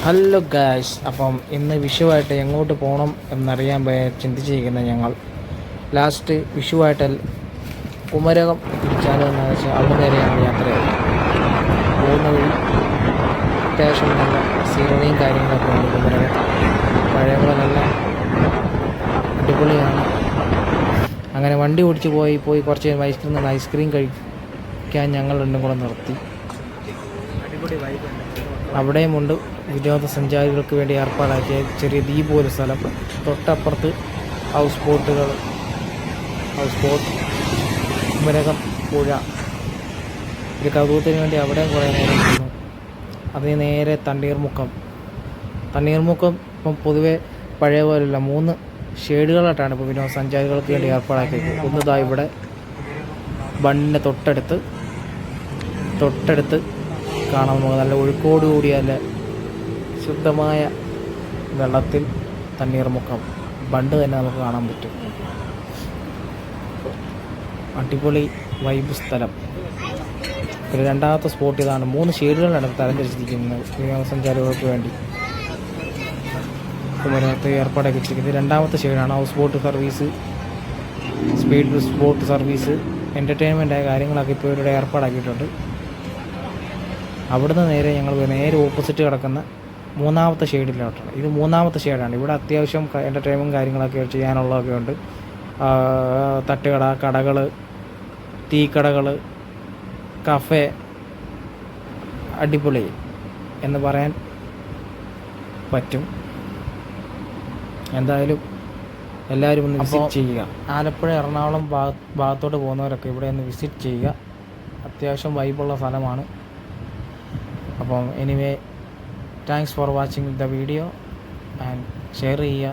Hello guys, അപ്പം ഇന്ന് വിഷുവായിട്ട് എങ്ങോട്ട് പോകണം എന്നറിയാൻ ചിന്തിച്ചിരിക്കുന്ന ഞങ്ങൾ ലാസ്റ്റ് വിഷുവായിട്ട് കുമരകം തിരിച്ചാലോ എന്ന് വെച്ചാൽ അവിടെ നേരെ ഞങ്ങൾ യാത്രയായി. പോകുന്ന വഴി അത്യാവശ്യം നല്ല സീനറിയും കാര്യങ്ങളൊക്കെ ഉണ്ട്. കുമരകം പഴയകളെല്ലാം അടിപൊളിയാണ്. അങ്ങനെ വണ്ടി ഓടിച്ച് പോയി കുറച്ച് നേരം ഐസ്ക്രീം കഴിക്കാൻ ഞങ്ങൾ രണ്ടും കൂടെ നിർത്തി. അടിപൊളി വൈബുണ്ട്. അവിടെയുമുണ്ട് വിനോദസഞ്ചാരികൾക്ക് വേണ്ടി ഏർപ്പാടാക്കിയ ചെറിയ ദ്വീപ് പോലെ സ്ഥലം. തൊട്ടപ്പുറത്ത് ഹൗസ് ബോട്ട് കുമരകം പുഴ. ഒരു കൗതുകത്തിന് വേണ്ടി അവിടെയും കുറേ നേരം ഇരുന്നു. അതിന് നേരെ തണ്ണീർമുക്കം ഇപ്പം പൊതുവെ പഴയ പോലെയല്ല, 3 ഷെയ്ഡുകളായിട്ടാണ് ഇപ്പോൾ വിനോദസഞ്ചാരികൾക്ക് വേണ്ടി ഏർപ്പാടാക്കിയത്. ഒന്നതാ ഇവിടെ ബണ്ണിന് തൊട്ടടുത്ത് കാണാം. നമുക്ക് നല്ല ഒഴുക്കോടുകൂടിയ നല്ല ശുദ്ധമായ വെള്ളത്തിൽ തണ്ണീർമുക്കം ബണ്ട് തന്നെ നമുക്ക് കാണാൻ പറ്റും. അടിപൊളി വൈബ് സ്ഥലം. ഒരു രണ്ടാമത്തെ സ്പോട്ട് ഇതാണ്. 3 ഷെയ്ഡുകളാണ് തരംതിരിച്ചിരിക്കുന്നത് വിനോദസഞ്ചാരികൾക്ക് വേണ്ടി കുമരകത്ത് ഏർപ്പാടാക്കി വെച്ചിരിക്കുന്നത്. രണ്ടാമത്തെ ഷെയ്ഡാണ് house boat service, speed boat service, എൻ്റർടൈൻമെൻറ്റായ കാര്യങ്ങളൊക്കെ ഇപ്പോൾ ഇവരുടെ ഏർപ്പാടാക്കിയിട്ടുണ്ട്. അവിടുന്ന് നേരെ ഓപ്പോസിറ്റ് കിടക്കുന്ന 3ാമത്തെ ഷെയ്ഡിലോട്ടാണ്. ഇത് 3ാമത്തെ ഷെയ്ഡാണ്. ഇവിടെ അത്യാവശ്യം എൻ്റർടൈൻമെൻറ്റ് കാര്യങ്ങളൊക്കെ ചെയ്യാനുള്ളതൊക്കെ ഉണ്ട്. തട്ടുകട, കടകൾ, ടീക്കടകൾ, കഫേ, അടിപൊളി എന്ന് പറയാൻ പറ്റും. എന്തായാലും എല്ലാവരും ഒന്ന് വിസിറ്റ് ചെയ്യുക. ആലപ്പുഴ, എറണാകുളം ഭാഗത്തോട്ട് പോകുന്നവരൊക്കെ ഇവിടെ ഒന്ന് വിസിറ്റ് ചെയ്യുക. അത്യാവശ്യം വൈബുള്ള സ്ഥലമാണ്. അപ്പം anyway, thanks for watching the video and share ചെയ്യുക.